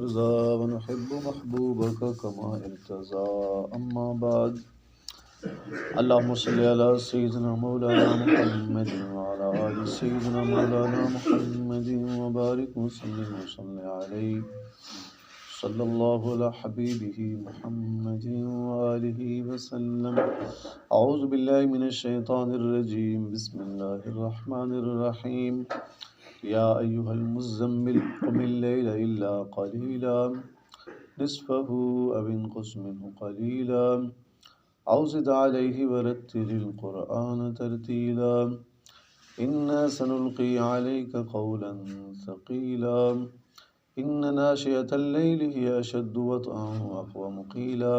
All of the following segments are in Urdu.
ترضى ونحب محبوبك كما ارتضى أما بعد اللهم صل على سيدنا مولانا محمد وعلى آل سيدنا مولانا محمد وبارك وسلم عليه صلى الله على حبيبه محمد وآله وسلم. أعوذ بالله من الشيطان الرجيم. بسم الله الرحمن الرحيم. يا أيها المزمل قم الليل إلا قليلا نصفه أو انقص منه قليلا أو زد عليه ورتل القرآن ترتيلا إنا سنلقي عليك قولا ثقيلا إن ناشئة الليل هي أشد وطئا وأقوم قيلا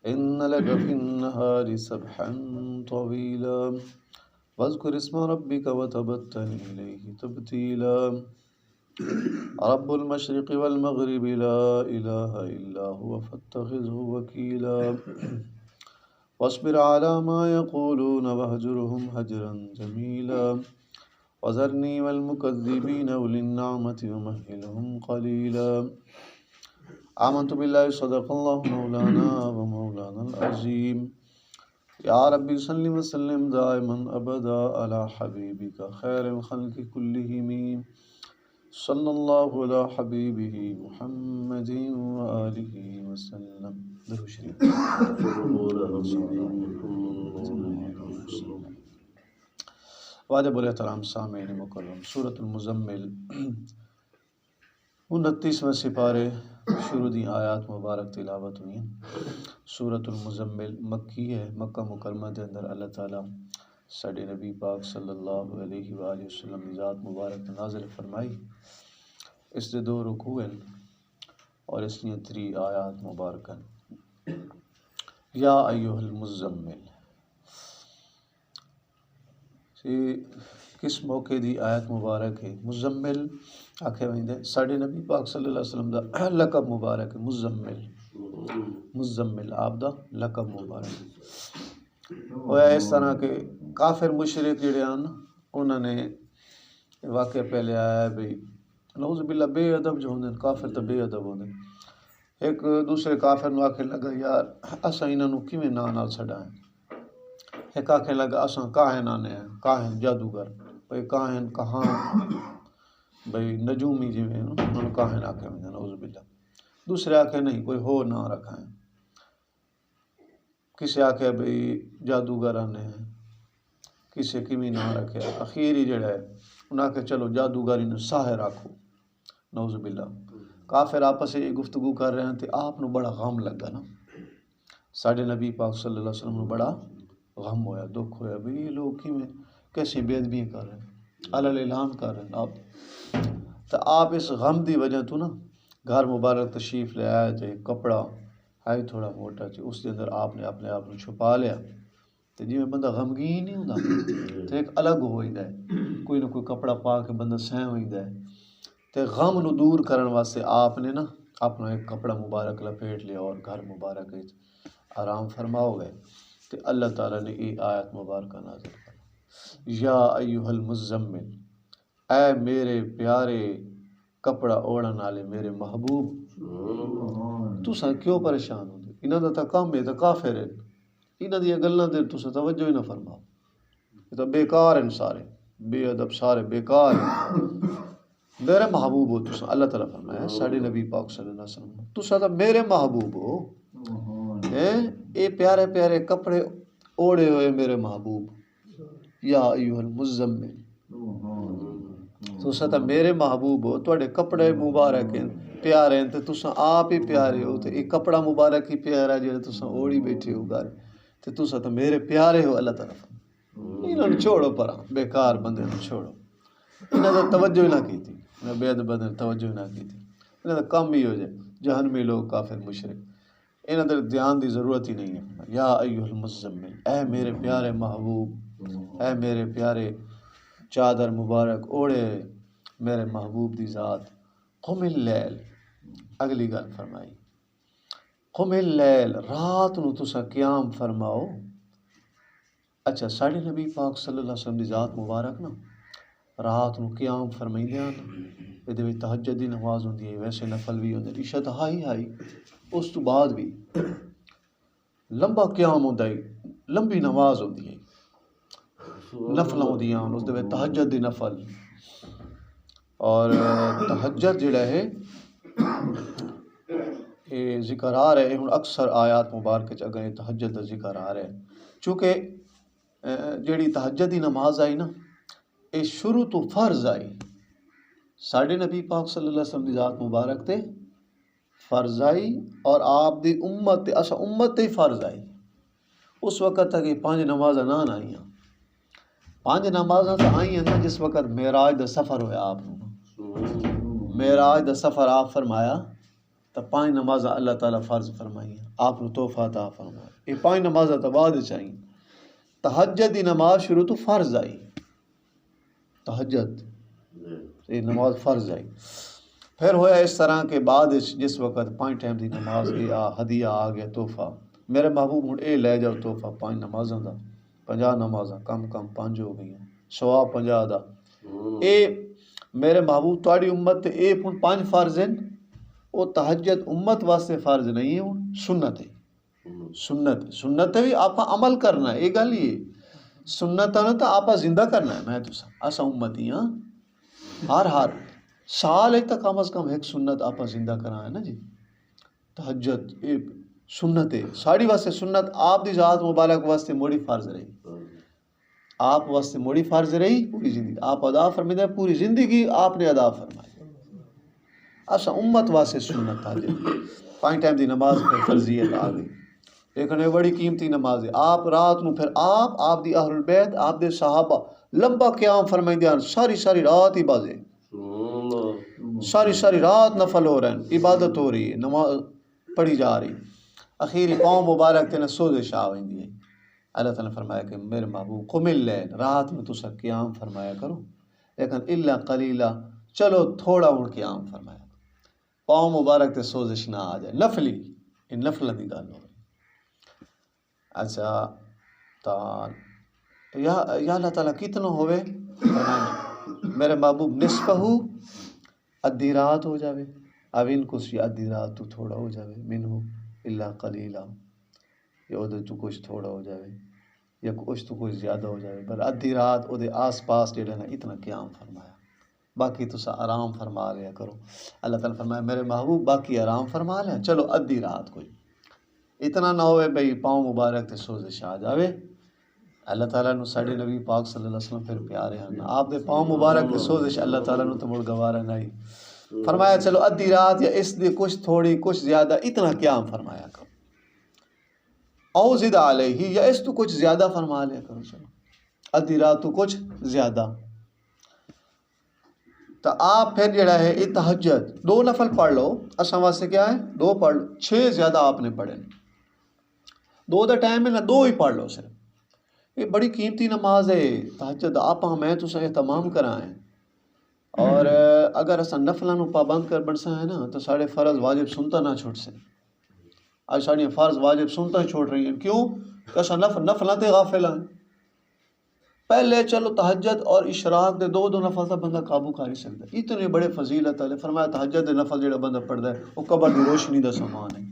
إن لك في النهار سبحا طويلا واذكر اسم ربك وتبتل إليه تبتيلا رب المشرق والمغرب لا إله إلا هو فاتخذه وكيلا واصبر على ما يقولون واهجرهم هجرا جميلا وذرني والمكذبين أولي النعمة ومهلهم قليلا. آمنت بالله صدق الله مولانا ومولانا العظيم. يا رب صل وسلم دائما أبدا على حبيبك خير الخلق كلهم صلى الله على حبيبه محمد وآله وسلم. درود شریف. واجب الاحترام سامعین مکرم، سورۃ المزمل 29ویں سپارے شروع دی آیات مبارک تلاوت ہوئی ہیں۔ سورۃ المزمل مکی ہے۔ مکہ مکرمہ دے اندر اللہ تعالیٰ ساڈے نبی پاک صلی اللہ علیہ وآلہ وسلم دی ذات مبارک نازل فرمائی۔ اس دے 2 رکوع ہیں اور اس لیے 3 آیات مبارک ہیں۔ یا ایھا المزمل، کس موقع دی آیت مبارک ہے؟ مزمل آکھے ویندے ساڈے نبی پاک صلی اللہ علیہ وسلم دا لقب مبارک ہے مزمل۔ مزمل آپ دا لقب مبارک ہویا۔ اس طرح کہ کافر مشرک جڑے ہیں انہوں نے واقعہ پہلے آیا ہے بھئی نعوذ باللہ بے ادب جو ہوندے کافر تو بے ادب ہوندے، ایک دوسرے کافر نو آکھے لگا یار اساں انہاں نو کیویں نا نال چھڈائیں۔ ایک آکھے لگا اساں کاہن آنے ہیں، کاہن جادوگر، بھئی کاہن کہاں بھئی نجومی جویں انہوں کاہن آکھے ویندے نعوذ باللہ۔ دوسرے آکھے نہیں کوئی ہو نہ رکھائیں، کسے آکھے بھئی جادوگر آنے ہیں، کسے کیویں نہ رکھے، اخیری جڑا ہے انہاں کہ چلو جادوگر انہوں ساحر آکھو نعوذ باللہ۔ کافر آپس سے یہ گفتگو کر رہے ہیں تو آپ نو بڑا غم لگا نا، ساڈے نبی پاک صلی اللہ علیہ وسلم نو بڑا غم ہویا، دکھ ہویا بھئی یہ لوگ کیویں کیسی بے ادبی کر رہے ہیں، علل اعلان کر رہے ہیں آپ۔ تو آپ اس غم دی وجہ تو نا گھر مبارک تشریف لے آئے تھے، کپڑا ہے تھوڑا موٹا تھا، اس کے اندر آپ نے اپنے آپ کو چھپا لیا۔ تو جی میں بندہ غمگین نہیں ہوتا تو ایک الگ ہو جائے، کوئی نہ کوئی کپڑا پا کے بندہ سہ ہو جائے۔ تو غم نو دور کرن واسطے آپ نے نا اپنا ایک کپڑا مبارک لپیٹ لیا اور گھر مبارک آرام فرماؤ گئے۔ تو اللہ تعالیٰ نے یہ آیت مبارکہ نازل کر یا ایھا المزمل، اے میرے پیارے کپڑا اوڑھن والے میرے محبوب، تساں کیوں پریشان ہوندے؟ انہاں دا تا کام ہے، تا کافر ہیں، انہاں دی گلاں تے تساں توجہ ہی نہ فرماؤ، یہ تو بیکار ہیں سارے، بے ادب سارے بیکار ہیں، میرے محبوب ہو تساں۔ اللہ تعالیٰ فرمایا ساڈے نبی پاک صلی اللہ علیہ وسلم تساں تو میرے محبوب ہو، اے پیارے پیارے کپڑے اوڑے ہوئے میرے محبوب، یا ایھا المزمل، تساں تو میرے محبوب ہو، تواڈے کپڑے مبارک ہیں پیارے ہیں، تے تساں آپ ہی پیارے ہو، تے یہ کپڑا مبارک ہی پیارا جڑا تساں اوڑی بیٹھے ہو گھر، تے تساں تو میرے پیارے ہو۔ اللہ تعالیٰ انہاں نوں چھوڑو پرا، بیکار بندے نوں چھوڑو، انہاں دا توجہ ہی نہ کیتی، انہاں بے ادب بندے توجہ ہی نہ کیتی، انہاں دا کام ہی ہو جائے جہنمی لوگ کافر مشرک، انہاں دے دھیان دی ضرورت ہی نہیں ہے۔ یا ایھا المزمل، اے میرے پیارے محبوب، اے میرے پیارے چادر مبارک اوڑے میرے محبوب دی ذات، قم اللیل، اگلی گل فرمائی قم اللیل، رات نو تساں قیام فرماؤ۔ اچھا ساڈے نبی پاک صلی اللہ علیہ وسلم دی ذات مبارک نا رات نو قیام فرمائندے ہیں، یہ تہجد دی نماز ہوندی ہے، ویسے نفل بھی ہوندے، عشاء تو ہائی اس تو بعد بھی لمبا قیام ہوندا ہے، لمبی نماز ہوندی ہے، نفل ہوندیاں اس دے تہجد دی نفل. اور تہجد جڑا ہے یہ ذکر آ رہا ہے ہن اکثر آیات مبارکہ چ اگر تہجد دا ذکر آ رہا ہے، چونکہ جیڑی تہجد دی نماز آئی نا یہ شروع تو فرض آئی، ساڈے نبی پاک صلی اللہ علیہ وسلم دی ذات مبارک تے فرض آئی اور آپ دی امت تے اسا امت تے فرض آئی. اس وقت تک یہ 5 نمازاں نہ آئیاں، 5 نمازاں تو آئیاں نا جس وقت معراج دا سفر ہویا، آپ معراج دا سفر آپ فرمایا تو 5 نمازاں اللہ تعالیٰ فرض فرمائیاں، آپ کو تحفہ عطا فرمایا. یہ 5 نمازاں تو بعد چاہیے. تہجد دی نماز شروع تو فرض آئی، تہجد یہ نماز فرض آئی. پھر ہویا اس طرح کے بعد جس وقت 5 ٹائم دی نماز ہدیہ آ گیا، تحفہ میرے محبوب ہوں اے لے جاؤ تحفہ 5 نمازاں دا، 50 نمازاں کم 5 ہو گئی، ثواب 50 دا. اے میرے محبوب تواڈی امت تے اے 5 فرض ہیں، وہ تہجد امت واسطے فرض نہیں ہے، سنت ہے. سنت بھی آپ عمل کرنا ہے، یہ گل ہی سنت ہے تو آپ زندہ کرنا ہے. میں تو اسا امتی ہاں، ہر سال ایک کم از کم ایک سنت آپ زندہ کرنا ہے نا جی. تہجد یہ سنت ہے ساڑی واسطے، سنت آپ دی ذات مبارک واسطے موڑی فرض رہی، آپ واسطے موڑی فرض رہی پوری زندگی آپ ادا فرمائے، پوری زندگی آپ نے ادا فرمائی. اسا امت واسطے سنت آ جائے 5 ٹائم دی نماز پہ فرضیت آ گئی، لیکن یہ بڑی قیمتی نماز ہے. آپ رات نو پھر آپ دی اہل البیت آپ دے صحابہ لمبا قیام فرمائندے ہیں، ساری رات ہی بازے، ساری رات نفل ہو رہے ہیں، عبادت ہو رہی ہے، نماز پڑھی جا رہی. اخیری پاؤں مبارک تے سوزش آ ویندی ہے. اللہ تعالیٰ نے فرمایا کہ میرے محبوب قم اللیل، رات میں تسا قیام فرمایا کرو، لیکن الا قلیلا، چلو تھوڑا ہوں قیام فرمایا کرو، پاؤں مبارک تے سوزش نہ آ جائے. نفلی یہ نفل دی گل ہو رہی. اچھا تا یا اللہ تعالیٰ کتنا ہوئے میرے محبوب نصفہ ادھی رات ہو جاوے، اوین کچھ ادھی رات تو تھوڑا ہو جاوے، منہو الا قلیلا، یا ادھر تو کچھ تھوڑا ہو جاوے یا کچھ تو کچھ زیادہ ہو جاوے، پر ادھی رات او دے آس پاس جڑا نا اتنا قیام فرمایا، باقی تو آرام فرما لیا کرو. اللہ تعالیٰ فرمایا میرے محبوب باقی آرام فرما لیا، چلو ادھی رات کوئی اتنا نہ ہوئے بھئی پاؤں مبارک تے سوزش آ جاوے. اللہ تعالیٰ نے ساڑے نبی پاک صلی اللہ علیہ وسلم پھر پیارے ہیں، آپ دے پاؤں مبارک تے سوزش اللہ تعالیٰ نے تو مڑ گوارا نہیں فرمایا، چلو ادھی رات یا اس دے کچھ تھوڑی کچھ زیادہ اتنا قیام فرمایا کرو، او زد علیہ، یا اس تو کچھ زیادہ فرما لیا کرو، چلو ادھی رات تو کچھ زیادہ. تو آپ پھر جڑا ہے یہ تہجد 2 نفل پڑھ لو، اساں واسطے کیا ہے 2 پڑھ لو، 6 زیادہ آپ نے پڑھے، 2 دا ٹائم ہے نا 2 ہی پڑھ لو صرف. یہ بڑی قیمتی نماز ہے تہجد، آپ میں تو اہتمام کرائیں. اور اگر اساں نفلاں نو پابند کر بنسا ہے نا تو ساڑے فرض واجب سنتا نہ چھوٹ سے. آج ساڑی فرض واجب سنتا ہی چھوڑ رہی ہیں، کیوں کہ اساں نفلاں تے غافل ہیں. پہلے چلو تہجد اور اشراق دے 2 نفل دا بندہ قابو کر ہی سکتا ہے، اتنے بڑے فضیلت والے. فرمایا تہجد دے نفل جڑا بندہ پڑھدا ہے وہ قبر دی روشنی دا سامان ہے،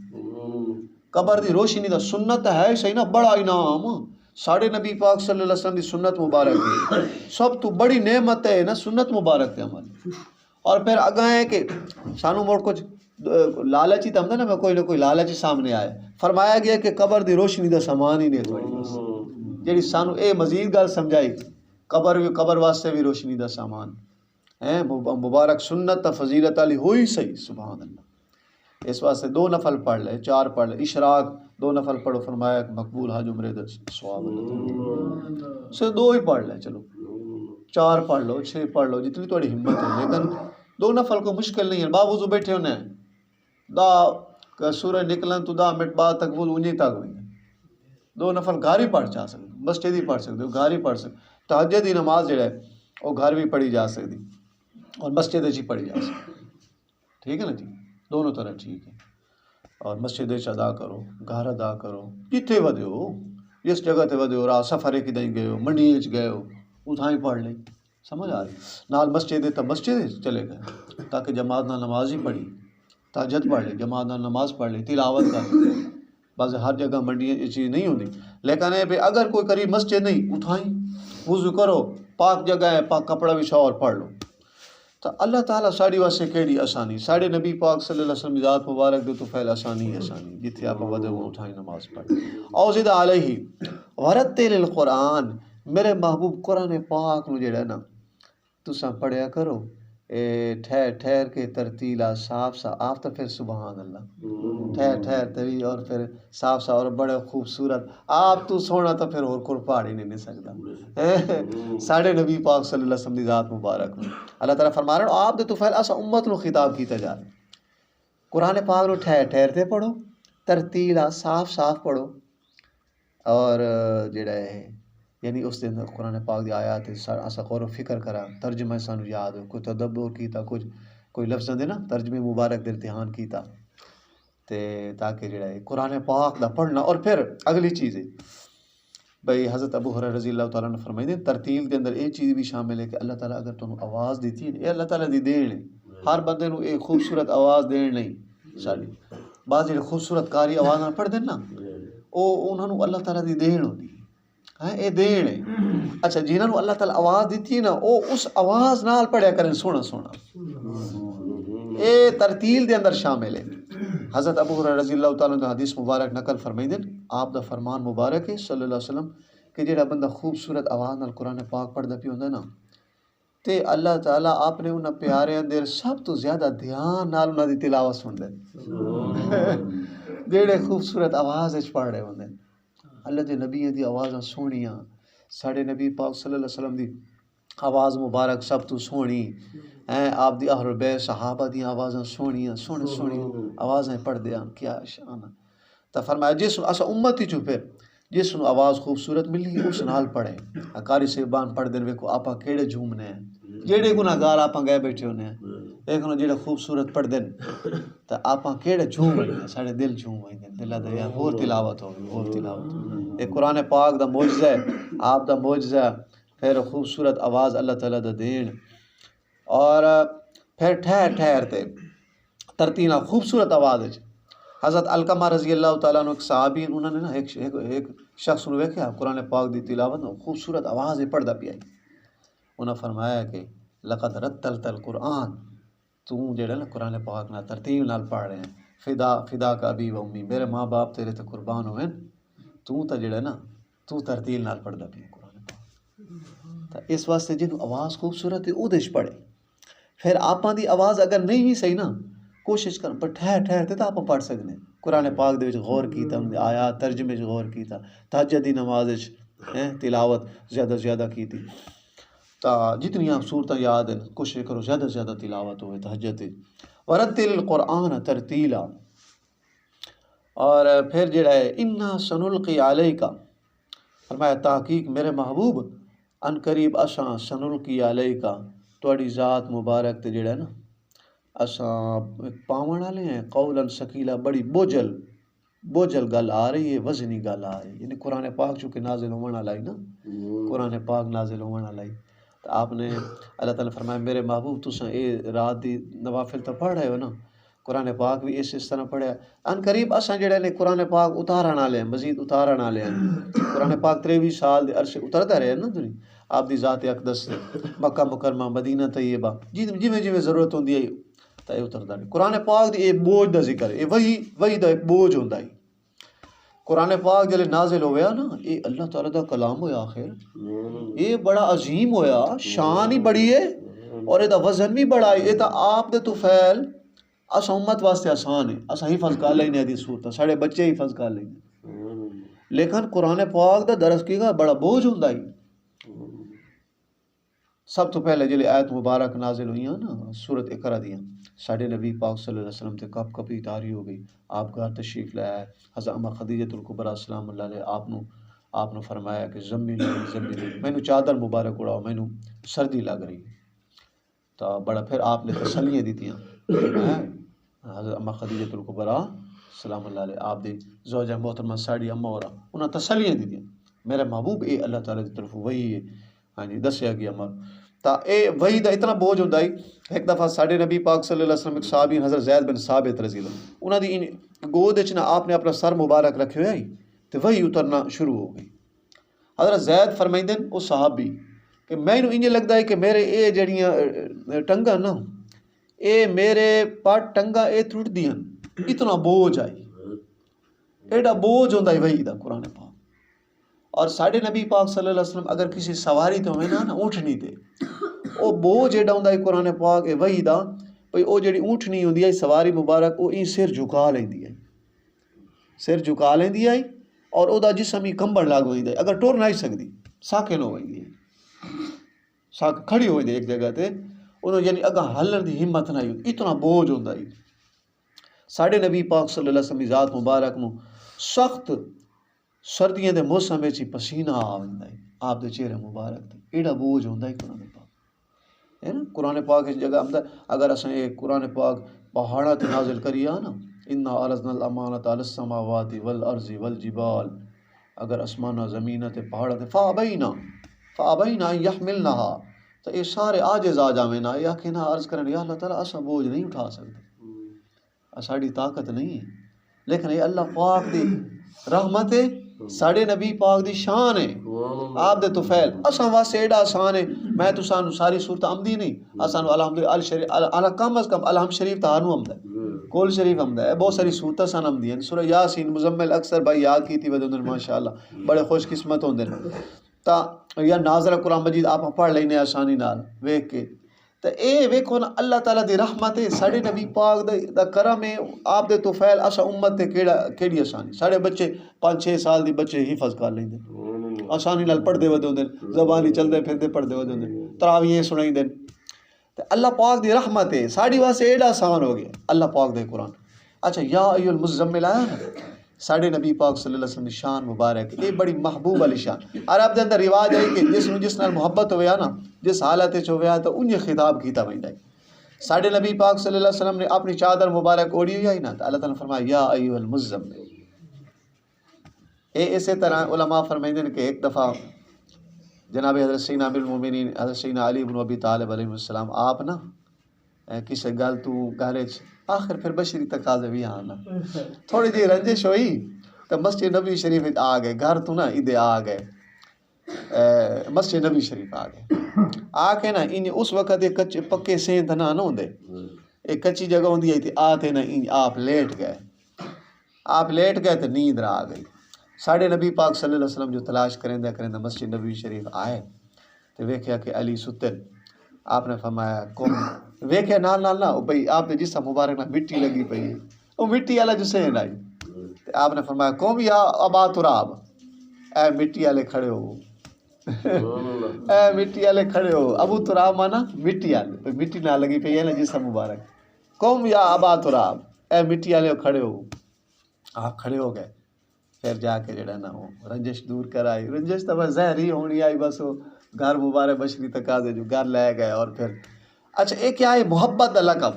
قبر دی روشنی دا سنت ہے صحیح نا، بڑا انعام ساڑے نبی پاک صلی اللہ علیہ وسلم دی سنت مبارک ہے، سب تو بڑی نعمت ہے نا سنت مبارک تے عمل. اور پھر اگاں ہے کہ سانو موڑ کچھ لالچی تو ہم نا کوئی نہ کوئی لالچی سامنے آئے، فرمایا گیا کہ قبر دی روشنی دا سامان ہی نہیں تھوڑی جیڑی سانو اے مزید گل سمجھائی، قبر واسطے بھی روشنی دا سامان ہے، مبارک سنت تا فضیلت علی ہوئی صحیح، سبحان اللہ. اس واسطے 2 نفل پڑھ لے، 4 پڑھ لے، اشراق 2 نفل پڑھو، فرمایا مقبول حج عمرے دا ثواب اللہ سے 2 ہی پڑھ لے، چلو 4 پڑھ لو، 6 پڑھ لو، جتنی تھوڑی ہمت ہے، لیکن 2 نفل کو مشکل نہیں ہے. باوضو بیٹھے ہونے دا سورج نکلن تو 10 منٹ بعد تک وضو نہیں تک ہوئی، 2 نفل گھر ہی پڑھ جا سکتے، مسجد ہی پڑھ سکتے ہو، گھر ہی پڑھ سکتے. تہجد دی نماز جڑا ہے وہ گھر بھی پڑھی جا سکتی اور مسجد ہی پڑھی جا سکتی، ٹھیک ہے نا جی، دونوں طرح ٹھیک ہے. اور مسجد ادا کرو، گھر ادا کرو، جتھے ودے ہو، جس جگہ تے ودے ہو، راہ سفرے کدیں گئے ہو، منڈی گئے ہو، اتھاں ہی پڑھ لیں. سمجھ آ رہی نال مسجد ہے تو مسجد چلے گئے تاکہ جماعت نال نماز ہی پڑھی تہجد پڑھ لی جماعت نال نماز پڑھ لی تلاوت کر لی بس ہر جگہ منڈیاں یہ چیز نہیں ہوتی لیکن ہے اگر کوئی قریب مسجد نہیں اٹھائیں وضو کرو پاک جگہ ہے پاک کپڑا بچھاؤ اور پڑھ لو تو اللہ تعالیٰ ساڑی واسطے کیڑی آسانی ساڑھے نبی پاک صلی اللہ علیہ وسلم ذات مبارک دے تو پہل آسانی آسانی جتھے آپ ودے اٹھائیں نماز پڑھ اوزد علیہ ورتل القرآن میرے محبوب قرآن پاک نو جڑا نا تساں پڑھیا کرو ٹھہر ٹھہر کے ترتیلا صاف صاف آپ تو پھر سبحان اللہ ٹھہر ٹھہر تری اور پھر صاف صاف اور بڑے خوبصورت آپ تو سونا تو پھر اور کوئی پہاڑی نہیں سکتا ساڑھے نبی پاک صلی اللہ علیہ وسلم دی ذات مبارک نو اللہ تعالیٰ فرما رہا ہوں آپ دے تو فیل اسا امت نو خطاب کیتا جا رہا قرآن پاک نو ٹھہر ٹھہرتے پڑھو ترتیلا صاف صاف پڑھو اور جڑا ہے یعنی اس دن قرآن پاک دی آیات اسا غور و فکر کرا ترجمہ سانو یاد ہو کوئی تدبر کیتا کچھ کوئی لفظ دے نا ترجمے مبارک دے امتحان کیتا تے تاکہ جڑا ہے قرآن پاک دا پڑھنا اور پھر اگلی چیز ہے بھئی حضرت ابو ہریرہ رضی اللہ تعالیٰ نے فرمائی دے ترتیل دے اندر یہ چیز بھی شامل ہے کہ اللہ تعالیٰ اگر تمہیں آواز دیتی ہے یہ اللہ تعالیٰ دی دین ہے ہر بندے نو ایک خوبصورت آواز دین نہیں ساری بعض جڑے خوبصورت کاری آواز نہ پڑھ دین نا او انہاں نو اللہ تعالیٰ دی دین ہوندی ہے اے دین ہے اچھا جنہاں نو اللہ تعالیٰ آواز دیتی ہے نا او اس آواز نال پڑھیا کریں سونا سونا اے ترتیل دے اندر شامل ہے حضرت ابو ہریرہ رضی اللہ تعالیٰ عنہ حدیث مبارک نقل فرمائی دین آپ دا فرمان مبارک ہے صلی اللہ علیہ وسلم کہ جڑا بندہ خوبصورت آواز نال قرآن پاک پڑھدا پیا ہوندا نا تے اللہ تعالیٰ آپ نے انہاں پیارے اندر سب تو زیادہ دھیان نال انہاں دی تلاوت سندا ہے جڑے خوبصورت آواز وچ پڑھ رہے ہوندے اللہ دے نبی دی آوازاں سونیاں ساڈے نبی پاک صلی اللہ علیہ وسلم دی آواز مبارک سب تو سونی آپ دی اہل بیت صحابہ دی آوازاں سونیاں سونی آوازیں پڑھ دیاں کیا شان تا فرمایا جس اسا امت ہی چپے جس نو آواز خوبصورت ملی اس نال پڑھے قاری صاحبان پڑھ دین ویکھو آپاں کیڑے جھومنے ہیں جیڑے گناہگار آپاں گئے بیٹھے ہونے ہیں ایک نو جیڑے خوبصورت پڑھ دین تا آپاں کیڑے جھوم ہیں ساڈے دل جھوم ہیں دل دا یار ہور تلاوت ہو ہور تلاوت اے قرآن پاک دا معجزہ ہے آپ دا معجزہ پھر خوبصورت آواز اللہ تعالیٰ دا دین اور پھر ٹھہر ٹھہر تے ترتیلا خوبصورت آواز ہے حضرت علقمہ رضی اللہ تعالیٰ عنہ ایک صحابی انہوں نے نا ایک شخص نے ویکھیا قرآن پاک دی تلاوت خوبصورت آواز پڑھدا پیا انہاں فرمایا کہ لقد رتلت القرآن تو جڑا نا قرآن پاک نال ترتیب نال پڑھ رہے ہیں فدا کا ابی و امی میرے ماں باپ تیرے تے قربان ہوئے تو تا جڑا نا تو ترتیل نال پڑھدا پیا قرآن پاک تا اس واسطے جنوں آواز خوبصورت ہے اودے وچ پڑھے پھر آپاں دی آواز اگر نہیں بھی صحیح نا کوشش کر پر ٹھہر ٹھہر تے آپ پڑھ سکنے قرآن پاک دے وچ غور کیتا آیات ترجمے وچ غور کیتا تہجد دی نماز وچ تلاوت زیادہ زیادہ کیتی تا جتنی صورتاں یاد ہیں کوشش کرو زیادہ زیادہ تلاوت ہوئے تہجد ورتل القرآن ترتیلا اور پھر جڑا ہے انا سنلقی علیک فرمایا تحقیق میرے محبوب ان قریب اساں سنلقی علیک تواڈی ذات مبارک تے جڑا ہے نا اساں پاون والے ہیں قولا ثقیلا بڑی بوجھل گل آ رہی ہے وزنی گل آ رہی ہے یعنی قرآن پاک چونکہ نازل ہون والا ہے نا قرآن پاک نازل ہون والا ہے تو آپ نے اللہ تعالیٰ فرمایا میرے محبوب تساں اے رات دی نوافل تو پڑھ رہے ہو نا قرآن پاک بھی اس طرح پڑھیا ان قریب اساں جڑے نے قرآن پاک اتارن والے ہیں مزید اتارن والے ہیں قرآن پاک 23 سال دے عرصے اترتا رہے نا دنیا آپ دی ذات اقدس سے مکہ مکرمہ مدینہ طیبہ جویں ضرورت ہوندی ہے تا اے اتردا نہیں قرآن پاک دی اے بوجھ دا ذکر اے وہی دا ایک بوجھ ہوندا ہے قرآن پاک جلے نازل ہویا نا اے اللہ تعالیٰ دا کلام ہویا آخر اے بڑا عظیم ہویا شان ہی بڑی ہے اور اے دا وزن بھی بڑا ہے اے تا آپ دے تو فعل اسا امت واسطے آسان ہے اسا حفظ کر لینے دی صورت ساڑے بچے حفظ کر لینے لیکن قرآن پاک دا درس کی گا بڑا بوجھ ہوندا ہے سب تو پہلے جلے آیت مبارک نازل ہوئیاں نا سورت اقرا دیاں ساڈے نبی پاک صلی اللہ علیہ وسلم تے کپ کپی تاری ہو گئی آپ گھر تشریف لے آئے حضرت اماں خدیجۃ الکبریٰ سلام اللہ علیہ آپ نے فرمایا کہ زمین مینو چادر مبارک اڑاؤ مینو سردی لگ رہی تو بڑا پھر آپ نے تسلیاں دیتیاں حضرت اماں خدیجۃ الکبریٰ سلام اللہ علیہ آپ دی زوجہ محترمہ ساڑی اماں اور انہاں تسلیاں دیتیاں میرے محبوب اے اللہ تعالیٰ کی طرف وہی ہے ہاں جی دسیا گیا تا اے وہی دا اتنا بوجھ ہوندا ہے. ایک دفعہ ساڈے نبی پاک صلی اللہ علیہ وسلم ایک صحابی حضرت زید بن ثابت رضی اللہ انہاں دی گود وچ نا آپ نے اپنا سر مبارک رکھے ہوئے تے وہی اترنا شروع ہو گئی. حضرت زید فرمائندے او صحابی کہ مینوں انج لگدا ہے کہ میرے اے جڑیاں ٹنگاں نا اے میرے پٹ ٹنگاں اے ٹوٹ دیاں, اتنا بوجھ آئی, ایڈا بوجھ ہوندا ہے وہی دا قرآن پاک. اور ساڈے نبی پاک صلی اللہ علیہ وسلم اگر کسی سواری تے ہوئے نا اونٹنی تے او بوجھ ایڈا ہوندا ہے قرآن پاک اے وہی دا بھئی او جڑی اونٹنی ہوندی ہے سواری مبارک او این سر جھکا لیندی ہے, سر جھکا لیندی ہے اور او دا جسم ہی کمبن لگ ویندا ہے, اگر ٹر نہیں سکدی ساکن ہو ویندی ہے, کھڑی ہو ویندی ایک جگہ تے انہوں یعنی اگاں ہلن دی ہمت نہیں ہوندی, اتنا بوجھ ہوندا ہے. ساڈے نبی پاک صلی اللہ علیہ وسلم دی ذات مبارک نو سخت سردیاں دے موسم وچ پسینہ آ ویندا ہے آپ دے چہرے مبارک تے, ایڈا بوجھ ہوندا ہے قرآن پاک ہے نا. قرآن پاک اس جگہ آمدا اگر اساں یہ قرآن پاک پہاڑاں تے نازل کریے نا انا عرضنا الامانۃ علی السماوات والارض والجبال, اگر آسماناں زمیناں تے پہاڑاں تے فابینا ان یحملنها تو یہ سارے عاجز آ جاویں نا, یا کہ نا عرض کرن یا اللہ تعالیٰ اساں بوجھ نہیں اٹھا سکتے, ساڈی طاقت نہیں ہے, لیکن یہ اللہ پاک دی رحمت ہے, ساڈے نبی پاک دی شان ہے, آپ دے توفیل اساں واسطے ایڈا آسان ہے. میں تساں نو ساری صورت آمدی نہیں, اساں نو الحمدللہ کم از کم الحمد شریف تہانوں آمدا ہے, کول شریف آمدا ہے, بہت ساری صورتاں سان آمدی ہیں. سورہ یاسین مزمل اکثر بھائی یاد کیتی ودے ہوندے ماشاءاللہ, بڑے خوش قسمت ہوندے تا یا نازل قرآن مجید آپ پڑھ لینے آسانی نال ویکھ کے. تو اے ویکھو نا اللہ تعالیٰ دی رحمت ہے, ساڈے نبی پاک دا کرم ہے, آپ دے توفیل اساں امت تے کیڑی آسانی. ساڈے بچے 5-6 سال دی بچے حفظ کر لیندے, آسانی نال پڑھدے ودے ہوندے, زبانی چلدے پھردے پڑھدے ودے ہوندے, تراویح سنائیندے. تے اللہ پاک دی رحمت ہے, ساڈی واسطے ایڈا آسان ہو گیا اللہ پاک دے قرآن. اچھا یا ایھا المزمل آیا نا ساڈے نبی پاک صلی اللہ علیہ وسلم دی شان مبارک, یہ بڑی محبوب والی شان. عرب دے اندر رواج ہے کہ جس نال محبت ہویا نا جس حالت وچ ہویا تو انہیں خطاب کیتا ویندا ہے. ساڈے نبی پاک صلی اللہ علیہ وسلم نے اپنی چادر مبارک اوڑھی ہوئی ہے نا تو اللہ تعالیٰ نے فرمایا یا ایھا المزمل. اسی طرح علماء فرمائندے ہیں کہ ایک دفعہ جناب حضرت سیدنا امیر المومنین حضرت سیدنا علی بن ابی طالب علیہ السلام آپ نا کسی گل تو گھر آخر پھر بشری تقاضے بھی آنا تھوڑی جی رنجش ہوئی تو مسجد نبی شریف آ گئے, گھر تو نا ادھے آ گئے مسجد نبی شریف آ گئے. آ کے نا ان اس وقت ایک کچے پکے سینت نہ ہوندے, ایک کچی جگہ ہوندی ہے, آتے نا آپ لیٹ گئے تو نیند آ گئی. ساڈے نبی پاک صلی اللہ علیہ وسلم جو تلاش کریں مسجد نبی شریف آئے تو ویکھیا کہ علی ستن. آپ نے فرمایا قوم ویکھے نال نال نہ بھئی آپ نے جسم مبارک نہ مٹی لگی پئی ہے, وہ مٹی والا جو سین آئی. آپ نے فرمایا قوم یا ابا تراب, اے مٹی والے کھڑے ہو, اے مٹی والے کھڑے ہو. ابو تراب مانا مٹی والے, مٹی نہ لگی پئی ہے نا جسم مبارک. قوم یا ابا تراب, اے مٹی والے کھڑے ہو. آپ کھڑے ہو گئے. پھر جا کے جڑا نا وہ رنجش دور کر آئی. رنجش تو بس ظاہری ہونی آئی, بس وہ گھر مبارک بشری تقاضے جو گھر لے گئے. اور پھر اچھا یہ کیا ہے محبت دا لقب,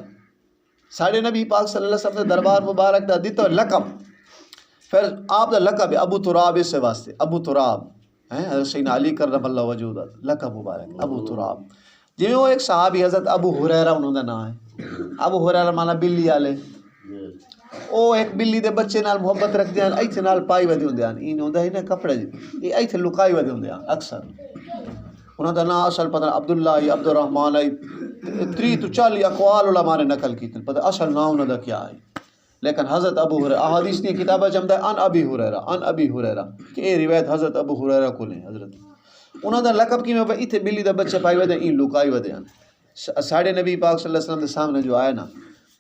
ساڈے نبی پاک صلی اللہ علیہ وسلم نے دربار مبارک دا دیتا لقب. پھر آپ دا لقب ہے ابو تراب, اس سے واسطے ابو تراب ہیں حضرت سیدنا علی کرم اللہ وجہ دا لقب مبارک ابو تراب. جی وہ ایک صحابی حضرت ابو ہریرہ انہوں دا نام ہے. ابو ہریرہ مانا بلی والے, وہ ایک بلی دے بچے نال محبت رکھتے ہیں, ایتھے نال پائی ودے ہوندے ہیں. این ہوندا ہے نا کپڑے یہ ایتھے لکائی ودے ہوندے ہیں اکثر. انہوں دا نام اصل پتہ عبداللہ یا عبد الرحمن ہے, 30 تو 40 اقوال علماء نے نقل کیتے پتہ اصل نام انہوں دا کیا ہے. لیکن حضرت ابو ہریرہ احادیث کی کتابیں جمدا ہے ان ابی ہریرہ کہ یہ روایت حضرت ابو ہریرہ کو لیں. حضرت انہوں دا لقب کی میں ایتھے بلی دا بچے پائی ودے این لکائی ودے ہیں. ساڈے نبی پاک صلی اللہ علیہ وسلم دے سامنے جو آیا نا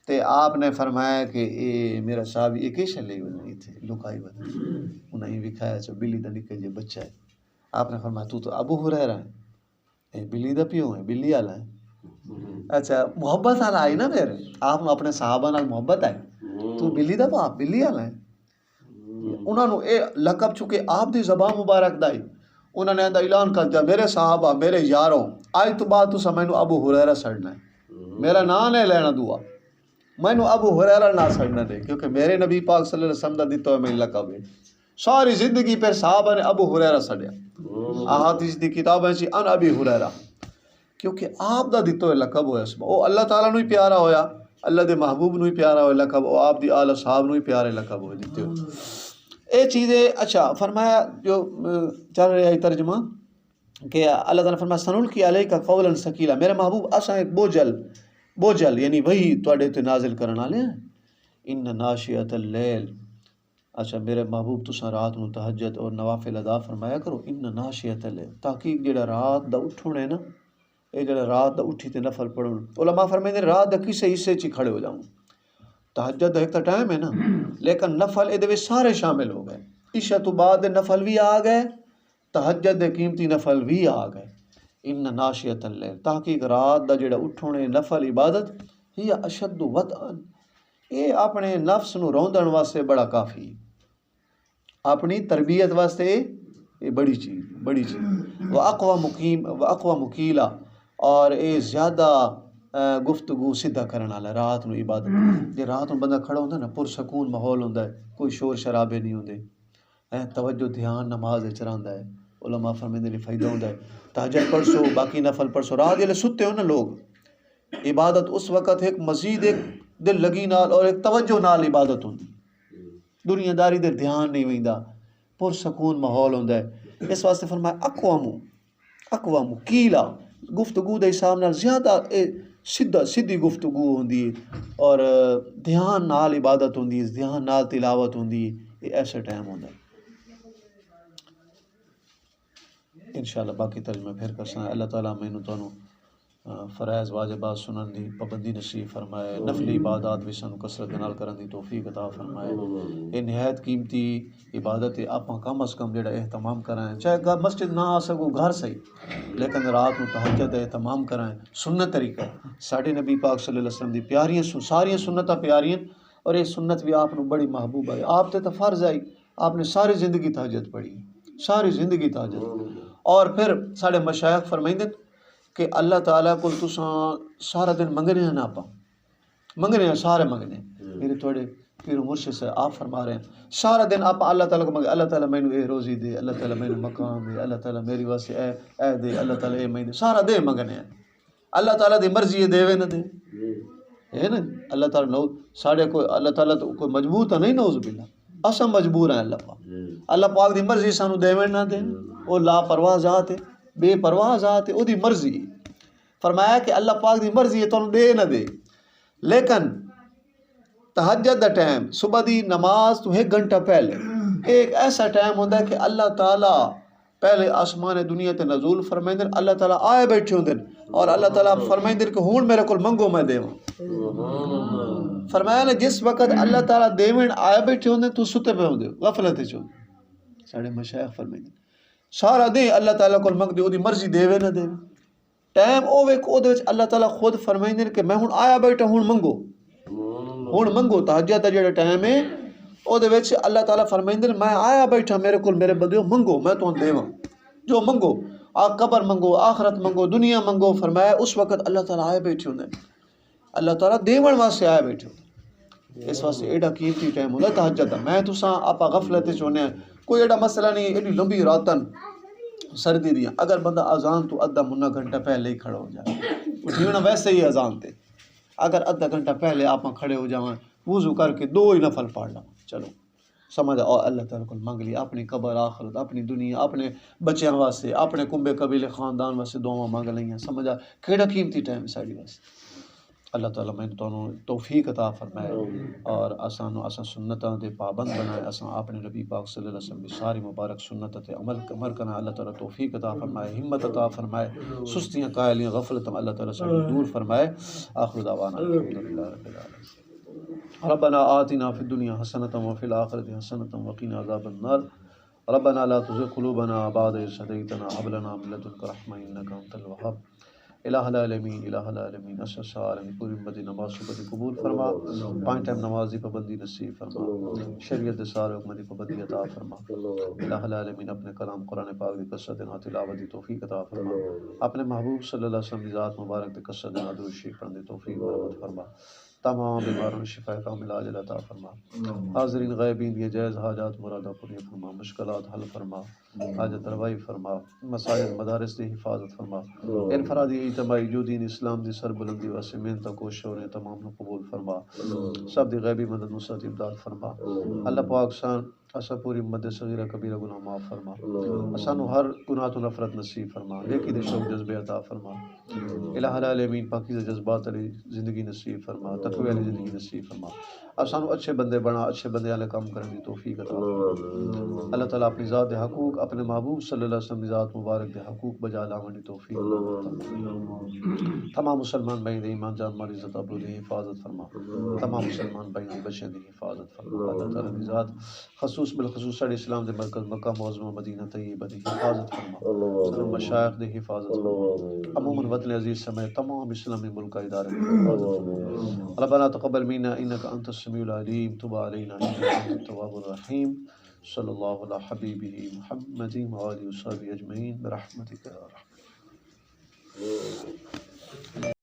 تے آپ نے فرمایا کہ اے میرا صاحب یہ کیش لے ودے تھے لکائی ودے. انہیں دکھایا چا بلی دا نکا جے بچہ ہے. آپ نے فرمایا تو ابو ہریرہ ہے, اے بلی دا پیو ہے, بلی والا ہے. اچھا محبت والا آئی نا میرے, آپ اپنے صحابہ نال محبت آئی, تو بلی دا باپ بلی والا ہے. انہوں نے اے لقب چکے آپ دی زبان مبارک دائی. انہوں نے اعلان کر دیا میرے صحابہ میرے یاروں آج تو بعد تو مینوں ابو ہریرہ سڑنا ہے, میرا نام نہیں لینا دعا, مینوں ابو ہریرہ نہ سڑنا دے, کیونکہ میرے نبی پاک صلی اللہ علیہ وسلم دا دیتا ہوئے میں لقب ہے. ساری زندگی پھر صحابہ نے ابو ہریرہ سڑیا. احادیث دی کتابیں سی ان ابی ہریرہ. کیونکہ آپ دا دتو ہے لقب ہویا اسما وہ اللہ تعالیٰ نو ہی پیارا ہویا اللہ دے محبوب نو ہی پیارا ہویا لقب وہ آپ دی آل صحاب نو ہی پیارے لقب ہوئے دیتے ہوئے اے چیزیں اچھا فرمایا جو چل رہا ہے ترجمہ کہ اللہ تعالیٰ فرمایا سنلقی علیک قولا ثقیلا میرے محبوب اساں ایک بوجھل یعنی وہی تواڈے تے نازل کرن والے ہیں ان ناشئۃ اللیل اچھا میرے محبوب تساں رات نو تہجد اور نوافل ادا فرمایا کرو ان ناشئۃ اللیل تحقیق جڑا رات دا اٹھن ہے نا اے جڑا رات دا اٹھی تے نفل پڑھن علماء فرمائے رات دا کسے حصے چ کھڑے ہو جاؤں تہجد ایک تا ٹائم ہے نا لیکن نفل اے دے وچ سارے شامل ہو گئے عشاء تو بعد نفل بھی آ گئے تہجد دے قیمتی نفل بھی آ گئے ان ناشئۃ اللیل تحقیق رات دا جڑا اٹھن ہے نفل عبادت ہی اشد وطئن اے اپنے نفس نو روندن واسطے بڑا کافی اپنی تربیت واسطے یہ بڑی چیز وہ اقوى مقیلا اور اے زیادہ گفتگو سیدھا کرنے والا رات نو عبادت جے رات نو بندہ کھڑا ہوندا نا پرسکون ماحول ہوندا ہے کوئی شور شرابے نہیں ہوندے توجہ دھیان نماز وچ رہندا ہے علماء فرماندے نے فائدہ ہوندا ہے تہجد پڑھو باقی نفل پڑھو رات ویلے ستے ہو نا لوگ عبادت اس وقت ایک مزید ایک دل لگی نال اور ایک توجہ نال عبادت ہوندی دنیا داری دے دھیان نہیں ویندا پرسکون ماحول ہوندا ہے اس واسطے فرمایا اقوام کیلا گفتگو دے حساب نال زیادہ سیدھی گفتگو ہوندی ہے اور دھیان نال عبادت ہوندی ہے دھیان نال تلاوت ہوندی ہے یہ ایسا ٹائم ہوندا ہے انشاءاللہ باقی ترجمہ پھر کرساں اللہ تعالیٰ مینوں تانوں فرائض واجبات سنن دی پابندی نصیب فرمائے نفلی عبادات بھی سانوں کثرت نال کرن دی توفیق عطا فرمائے یہ نہایت قیمتی عبادت ہے آپ کم از کم جڑا اہتمام کرائیں چاہے مسجد نہ آ سکو گھر صحیح لیکن رات نو تہجد اہتمام کرائیں سنت طریقہ ہے ساڈے نبی پاک صلی اللہ علیہ وسلم دی پیاریاں ساریاں سنتاں پیاریاں اور یہ سنت بھی آپ نو بڑی محبوب ہے آپ تے تو فرض آئی آپ نے ساری زندگی تہجد پڑھی ساری زندگی تہجد اور پھر ساڈے مشائخ فرمائندے کہ اللہ تعالیٰ کو تساں سارا دن منگنے ہیں نا آپ منگنے ہیں سارے منگنے ہیں میرے تھوڑے پیر مرشد سے آپ فرما رہے ہیں سارا دن آپ اللہ تعالیٰ کو منگے اللہ تعالیٰ مینوں اے روزی دے اللہ تعالیٰ مینوں مقام دے اللہ تعالیٰ میری واسطے اے دے اللہ تعالیٰ اے میں دے سارا دے منگنے ہیں اللہ تعالیٰ دی مرضی ہے دے نہ دے ہے نا اللہ تعالیٰ نو ساڑے کوئی اللہ تعالیٰ تو کوئی مجبور تو نہیں نعوذ باللہ اساں مجبور ہیں اللہ پاک دی مرضی سانو دے نہ دے وہ لاپرواہ ذات ہے بے پرواہ ذات ہے وہ دی مرضی فرمایا کہ اللہ پاک دی مرضی ہے تو دے نہ دے لیکن تہجد دا ٹائم صبح دی نماز تو 1 گھنٹہ پہلے ایک ایسا ٹائم ہوتا ہے کہ اللہ تعالیٰ پہلے آسمان دنیا تے نزول فرمائندے اللہ تعالیٰ آئے بیٹھے ہوندے اور اللہ تعالیٰ فرمائندے کہ ہون میرے کول منگو میں دیواں فرمایا نا جس وقت اللہ تعالیٰ دیوین آئے بیٹھے ہوندے تو ستے پہ ہوندے غفلت وچ ہوندے ساڈے مشائخ فرمائندے سارا دن اللہ تعالیٰ کو منگ دے وہ دی مرضی دے نہ دے ٹائم او ویک او دے وچ اللہ تعالیٰ خود فرمائندے کہ میں ہن آیا بیٹھا ہن منگو تہجد دا جڑا ٹائم ہے او دے وچ اللہ تعالیٰ فرمائندے میں آیا بیٹھا میرے کول میرے بندیو منگو میں توں دیواں جو منگو قبر منگو آخرت منگو دنیا منگو فرمایا اس وقت اللہ تعالیٰ آئے بیٹھے ہوندے اللہ تعالیٰ دیون واسطے آئے بیٹھے ہوندے اس واسطے ایڈا قیمتی ٹائم ہوندا تہجد دا میں تساں آپا غفلت وچ ہونے کوئی ایڈا مسئلہ نہیں ایڈی لمبی راتن سردی دیاں اگر بندہ اذان تو ادھا منا گھنٹہ پہلے ہی کھڑا ہو جائے اٹھیونا ویسے ہی اذان تے اگر ادھا گھنٹہ پہلے آپ کھڑے ہو جاؤں وضو کر کے 2 ہی نفل پڑھ لوں چلو سمجھ اللہ تعالیٰ کو منگ لی اپنی قبر آخرت اپنی دنیا اپنے بچیاں واسطے اپنے کنبے قبیلے خاندان واسطے دعاواں منگ لیاں سمجھا کیڑا قیمتی ٹائم ساڈی واسطے اللہ تعالیٰ میں تانوں توفیق عطا فرمائے اور اساں سنتاں دے پابند بنائے اساں اپنے نبی پاک صلی اللہ علیہ وسلم کی ساری مبارک سنت تے عمل کرنا اللہ تعالیٰ توفیق عطا فرمائے ہمت عطا فرمائے سستیاں کائلیاں غفلتاں اللہ تعالیٰ سے دور فرمائے آخر دعوانا الحمدللہ رب العالمین ربنا آتنا فی الدنیا حسنۃ وفی الآخرۃ حسنۃ وقنا عذاب النار ربنا لا تزغ قلوبنا بعد إذ هديتنا وهب لنا من لدنك رحمة إنك أنت الوهاب الہ العالمین اسس عالمی پوری امت نماز صبح دی قبول فرما 5 ٹائم نماز دی پابندی نصیب فرما شریعت دے سارے حکم دی پابندی عطا فرما الہ العالمین اپنے کلام قرآن پاک دی کثرت نال تلاوت دی توفیق عطا فرما اپنے محبوب صلی اللہ علیہ وسلم دی ذات مبارک دی کثرت نال درود شریف پڑھنے دی توفیق مرحمت فرما تمام بیماروں میں شفا کامل عاجل عطا فرما، حاضرین غائبین یہ جائز حاجات مرادہ پوری فرما، مشکلات حل فرما، حاجت روائی فرما، مساجد مدارس دی حفاظت فرما، انفرادی اجتماعی جو دین اسلام دی سربلندی واسطے محنت کوشش ہو رہے تمام نو قبول فرما، سب دی غیبی مدد نصرت امداد فرما، اللہ پاک سان اسا پوری امت صغیرہ کبیرہ گناہ معاف فرما، اسانو ہر گناہ تو نفرت نصیب فرما، نیکی دے شوق جذبے عطا فرما، الہ العالمین پاکیزہ جذبات علی زندگی نصیب فرما، تقوی علی زندگی نصیب فرما، اب سانو اچھے بندے بنا، اچھے بندے والے کام کرنے کی توفیق عطا فرما، اللہ تعالیٰ اپنی ذات دے حقوق اپنے محبوب صلی اللہ علیہ وسلم دی ذات مبارک دے حقوق بجا لاون دی توفیق عطا فرما، تمام مسلمان بھائی دے ایمان جان مال عزت آبرو دی حفاظت فرما، تمام مسلمان بھائی دے بچے دی حفاظت فرما، اللہ تعالیٰ دی ذات خصوص بالخصوص ساڑے اسلام دے مرکز مکہ معظمہ مدینہ طیبہ دی حفاظت فرما، سارے مشائخ دی حفاظت فرما، عموماً وطن عزیز سمیت تمام اسلامی ملک ادارے دی حفاظت فرما، ربنا تقبل منا انک انت السمیع العلیم تب علینا انک انت التواب الرحیم، صلی اللہ علی حبیبہ محمد وآلہ وصحبہ اجمعین برحمتک یا رحمۃ